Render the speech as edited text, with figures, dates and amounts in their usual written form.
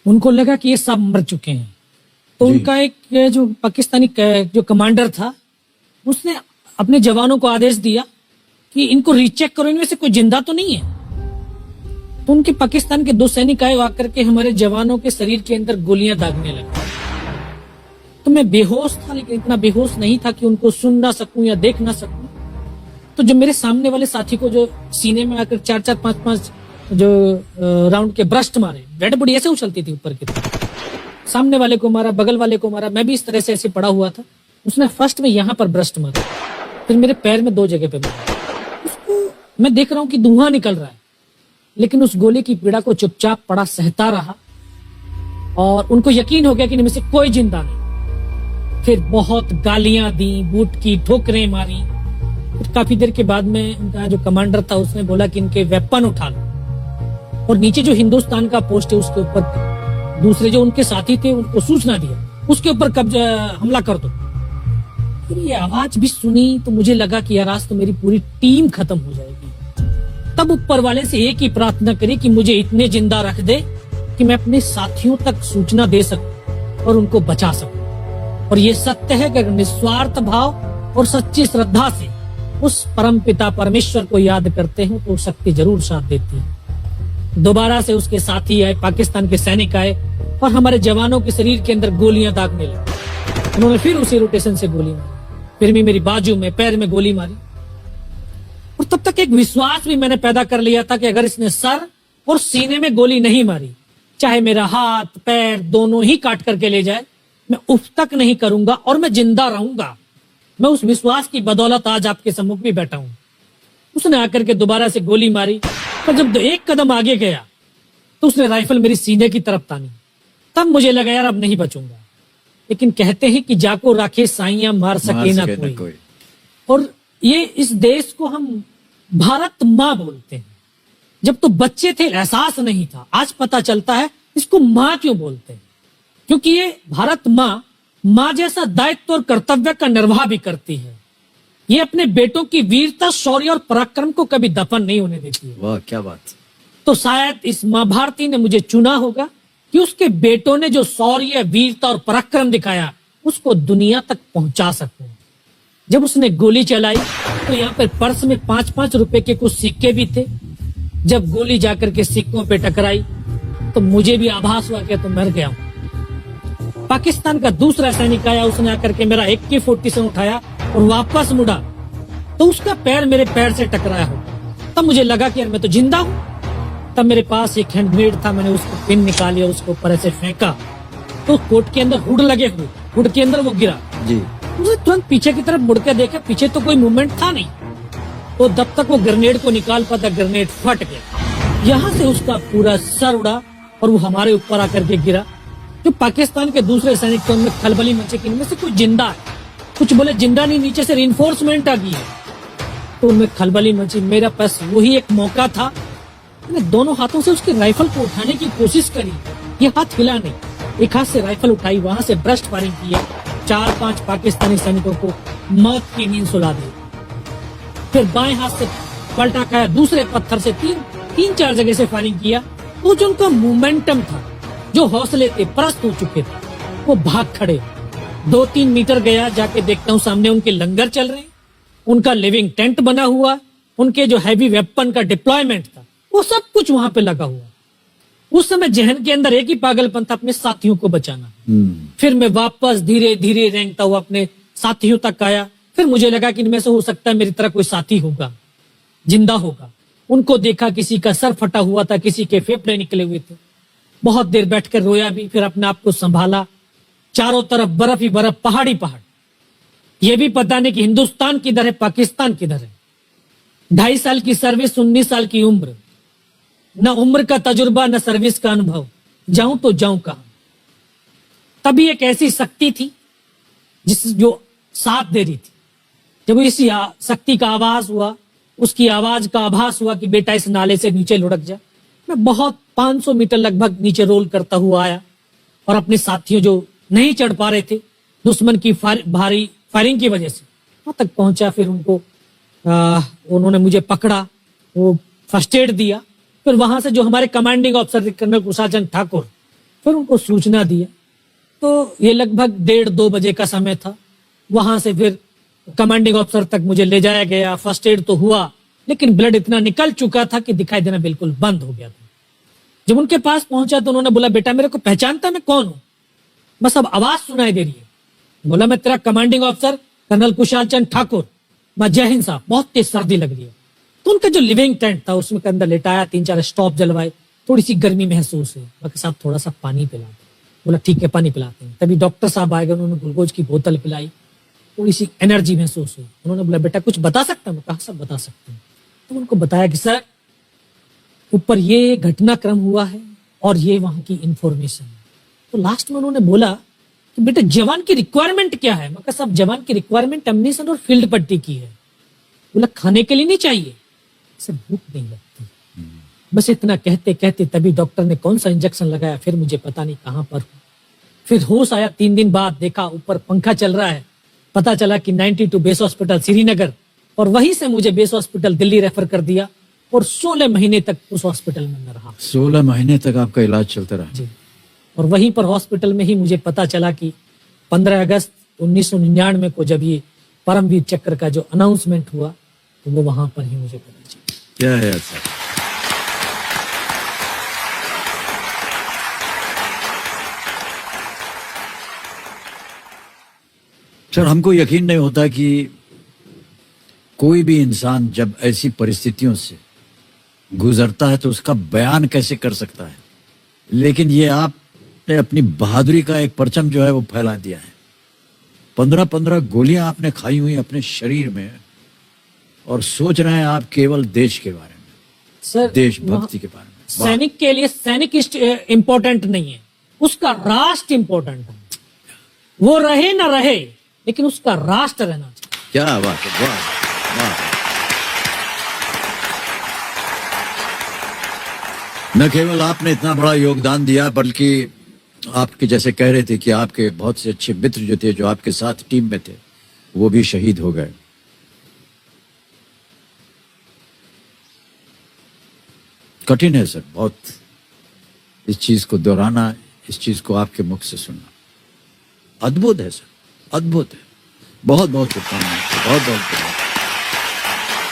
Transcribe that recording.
उनको लगा कि ये सब मर चुके हैं, तो उनका एक जो पाकिस्तानी जो कमांडर था उसने अपने जवानों को आदेश दिया कि इनको रीचेक करो, इनमें से कोई जिंदा तो नहीं है। तो उनके पाकिस्तान के 2 सैनिक आए, आकर के हमारे जवानों के शरीर के अंदर गोलियां दागने लगे। तो मैं बेहोश था, लेकिन इतना बेहोश नहीं था कि उनको सुन ना सकूं या देख ना सकूं। तो जो मेरे सामने वाले साथी को जो सीने में आकर 4-4, 5-5 जो राउंड के ब्रस्ट मारे, डेड बॉडी ऐसे उछलती थी ऊपर की तरफ, सामने वाले को मारा, बगल वाले को मारा, मैं भी इस तरह से ऐसे पड़ा हुआ था। उसने फर्स्ट में यहाँ पर ब्रस्ट मारा, फिर मेरे पैर में 2 जगह पे मारा। उसको मैं देख रहा हूँ कि धुआं निकल रहा है, लेकिन उस गोली की पीड़ा को चुपचाप पड़ा सहता रहा और उनको यकीन हो गया कि इनमें से कोई जिंदा नहीं। फिर बहुत गालियां दी, बूट की ठोकरें मारी। फिर काफी देर के बाद में उनका जो कमांडर था उसने बोला कि इनके वेपन उठा लो, और नीचे जो हिंदुस्तान का पोस्ट है उसके ऊपर दूसरे जो उनके साथी थे उनको सूचना दिया, उसके ऊपर कब्जा हमला कर दो। फिर ये आवाज भी सुनी तो मुझे लगा कि यार आज तो मेरी पूरी टीम खत्म हो जाएगी। तब ऊपर वाले से एक ही प्रार्थना करी कि मुझे इतने जिंदा रख दे कि मैं अपने साथियों तक सूचना दे सकूं और उनको बचा सकूं। और ये सत्य है कि अगर निस्वार्थ भाव और सच्ची श्रद्धा से उस परम पिता परमेश्वर को याद करते हैं तो शक्ति जरूर साथ देती है। दोबारा से उसके साथी आए, पाकिस्तान के सैनिक आए और हमारे जवानों के शरीर के अंदर गोलियां दागने लगे। उन्होंने फिर उसी रोटेशन से गोली मारी, फिर भी मेरी बाजू में, पैर में गोली मारी। और तब तक एक विश्वास भी मैंने पैदा कर लिया था कि अगर इसने सर और सीने में गोली नहीं मारी, चाहे मेरा हाथ पैर दोनों ही काट करके ले जाए, मैं उफ तक नहीं करूंगा और मैं जिंदा रहूंगा। मैं उस विश्वास की बदौलत आज आपके सम्मुख भी बैठा हूं। उसने आकर के दोबारा से गोली मारी, पर जब 1 कदम आगे गया तो उसने राइफल मेरी सीने की तरफ तानी। तब मुझे लगा यार अब नहीं बचूंगा। लेकिन कहते हैं कि जाको राखे साइयां मार सके ना कोई। और ये इस देश को हम भारत माँ बोलते हैं। जब तो बच्चे थे एहसास नहीं था, आज पता चलता है इसको माँ क्यों बोलते हैं, क्योंकि ये भारत माँ जैसा दायित्व और कर्तव्य का निर्वाह भी करती है। ये अपने बेटों की वीरता, शौर्य और पराक्रम को कभी दफन नहीं होने देती है। वाह क्या बात। तो शायद इस माँ भारती ने मुझे चुना होगा कि उसके बेटों ने जो शौर्य, वीरता और पराक्रम दिखाया उसको दुनिया तक पहुंचा सकूं। जब उसने गोली चलाई तो यहाँ पर पर्स में 5-5 रुपए के कुछ सिक्के भी थे। जब गोली जाकर के सिक्कों पे टकराई तो मुझे भी आभास हुआ कि तो मर गया हूं। पाकिस्तान का दूसरा सैनिक आया, उसने आकर के मेरा AK-47 उठाया और वापस मुड़ा तो उसका पैर मेरे पैर से टकराया हो। तब मुझे लगा कि यार मैं तो जिंदा हूं। तब मेरे पास एक हैंड ग्रेनेड था, मैंने उसको पिन निकालिया, उसको ऊपर ऐसे फेंका तो कोट के अंदर हुड लगे हुए, हुड के अंदर वो गिरा जी। मुझे तुरंत पीछे की तरफ मुड़ के देखा, पीछे तो कोई मूवमेंट था नहीं। तो जब तक वो ग्रेनेड को निकाल पाता ग्रेनेड फट गया, यहाँ से उसका पूरा सर उड़ा और वो हमारे ऊपर आकर के गिरा। जो पाकिस्तान के दूसरे सैनिक थे उनमें खलबली मची कि इनमें से कोई जिंदा है, कुछ बोले जिंदा नहीं, नीचे से रिइंफोर्समेंट आ गई है। तो उनमें खलबली मची। मेरा पास वही एक मौका था, मैंने दोनों हाथों से उसकी राइफल को उठाने की कोशिश करी, ये हाथ हिला नहीं। एक हाथ से राइफल उठाई, वहां से ब्रस्ट फायरिंग की है, 4-5 पाकिस्तानी सैनिकों को मौत की नींद सुला दी। फिर बाएं हाथ से पलटा खाया, दूसरे पत्थर से 3-4 जगह से फायरिंग किया। वो जो उनका मोमेंटम था, जो हौसले थे, परस्त हो चुके थे, वो भाग खड़े। 2-3 मीटर गया, जाके देखता हूँ सामने उनके लंगर चल रहे हैं, उनका लिविंग टेंट बना हुआ, उनके जो हैवी वेपन का डिप्लॉयमेंट था वो सब कुछ वहां पे लगा हुआ। उस समय जहन के अंदर एक ही पागलपन था, अपने साथियों को बचाना। फिर मैं वापस धीरे धीरे रेंगता हुआ अपने साथियों तक आया। फिर मुझे लगा कि इनमें से हो सकता है मेरी तरह कोई साथी होगा, जिंदा होगा। उनको देखा, किसी का सर फटा हुआ था, किसी के फेफड़े निकले हुए थे। बहुत देर बैठकर रोया भी, फिर अपने आप को संभाला। चारों तरफ बर्फ ही बर्फ, पहाड़ी पहाड़। ये भी पता नहीं कि हिंदुस्तान किधर है, पाकिस्तान किधर है। 2.5 साल की सर्विस, 19 साल की उम्र, न उम्र का तजुर्बा न सर्विस का अनुभव, जाऊं तो जाऊं कहां। तभी एक ऐसी शक्ति थी जो साथ दे रही थी। जब इसी शक्ति का आवाज हुआ, उसकी आवाज का आभास हुआ कि बेटा इस नाले से नीचे लुढ़क जा, मैं बहुत 500 मीटर लगभग नीचे रोल करता हुआ आया और अपने साथियों जो नहीं चढ़ पा रहे थे दुश्मन की भारी फायरिंग की वजह से, वहां तक पहुंचा। फिर उन्होंने मुझे पकड़ा, वो फर्स्ट एड दिया। फिर वहां से जो हमारे कमांडिंग ऑफिसर थे कर्नल कुशाल चंद ठाकुर, फिर उनको सूचना दिया। तो ये लगभग 1:30-2 बजे का समय था। वहां से फिर कमांडिंग ऑफिसर तक मुझे ले जाया गया। फर्स्ट एड तो हुआ, लेकिन ब्लड इतना निकल चुका था कि दिखाई देना बिल्कुल बंद हो गया था। जब उनके पास पहुंचा तो उन्होंने बोला, बेटा मेरे को पहचानता मैं कौन हूं? बस अब आवाज सुनाई दे रही है। बोला, मैं तेरा commanding officer colonel Kushal Chand Thakur. मैं, जय हिंद साहब, बहुत तेज सर्दी लग रही है। तो उनका जो लिविंग टेंट था उसमें के अंदर लेटाया, 3-4 स्टॉप जलवाए, थोड़ी सी गर्मी महसूस हुई। बाकी साहब थोड़ा सा पानी पिला दो। बोला ठीक है, पानी पिलाते हैं। तभी डॉक्टर साहब आए गए, उन्होंने ग्लूकोज की बोतल पिलाई, थोड़ी सी एनर्जी महसूस हुई। उन्होंने बोला, बेटा कुछ बता सकता हूँ? कहा सब बता सकते हैं। तो उनको बताया कि सर ऊपर ये घटनाक्रम हुआ है और ये वहां की इंफॉर्मेशन है। तो लास्ट में उन्होंने बोला कि बेटा जवान की रिक्वायरमेंट क्या है? मैं कहा साहब जवान की रिक्वायरमेंट एम्यूनिशन और फील्ड पट्टी की है। बोला खाने के लिए नहीं चाहिए? सर भूख नहीं लगती। बस इतना कहते कहते तभी डॉक्टर ने कौन सा इंजेक्शन लगाया, फिर मुझे पता नहीं कहां पर। फिर होश आया 3 दिन बाद, देखा ऊपर पंखा चल रहा है। पता चला कि 92 बेस हॉस्पिटल श्रीनगर, और वहीं से मुझे बेस हॉस्पिटल दिल्ली रेफर कर दिया और 16 महीने तक उस हॉस्पिटल में रहा। 16 महीने तक आपका इलाज चलता रहा? जी। और वहीं पर हॉस्पिटल में ही मुझे पता चला कि 15 अगस्त 1999 को जब ये परमवीर चक्र का जो अनाउंसमेंट हुआ तो वो वहां पर ही मुझे पता चला। क्या है सर? सर हमको यकीन नहीं होता कि कोई भी इंसान जब ऐसी परिस्थितियों से गुजरता है तो उसका बयान कैसे कर सकता है, लेकिन ये आपने अपनी बहादुरी का एक परचम जो है वो फैला दिया है। 15-15 गोलियां आपने खाई हुई अपने शरीर में, और सोच रहे हैं आप केवल देश के बारे में, सर देशभक्ति के बारे में। सैनिक के लिए सैनिक इंपॉर्टेंट नहीं है, उसका राष्ट्र इंपॉर्टेंट है। वो रहे ना रहे, लेकिन उसका राष्ट्र रहना चाहिए। क्या बात है, वाह वाह। न केवल आपने इतना बड़ा योगदान दिया, बल्कि आपके जैसे कह रहे थे कि आपके बहुत से अच्छे मित्र जो थे, जो आपके साथ टीम में थे, वो भी शहीद हो गए। कठिन है सर बहुत इस चीज को दोहराना, इस चीज को आपके मुख से सुनना। अद्भुत है सर, अद्भुत है। बहुत बहुत शुभकामनाएं, बहुत बहुत शुभकामनाएं।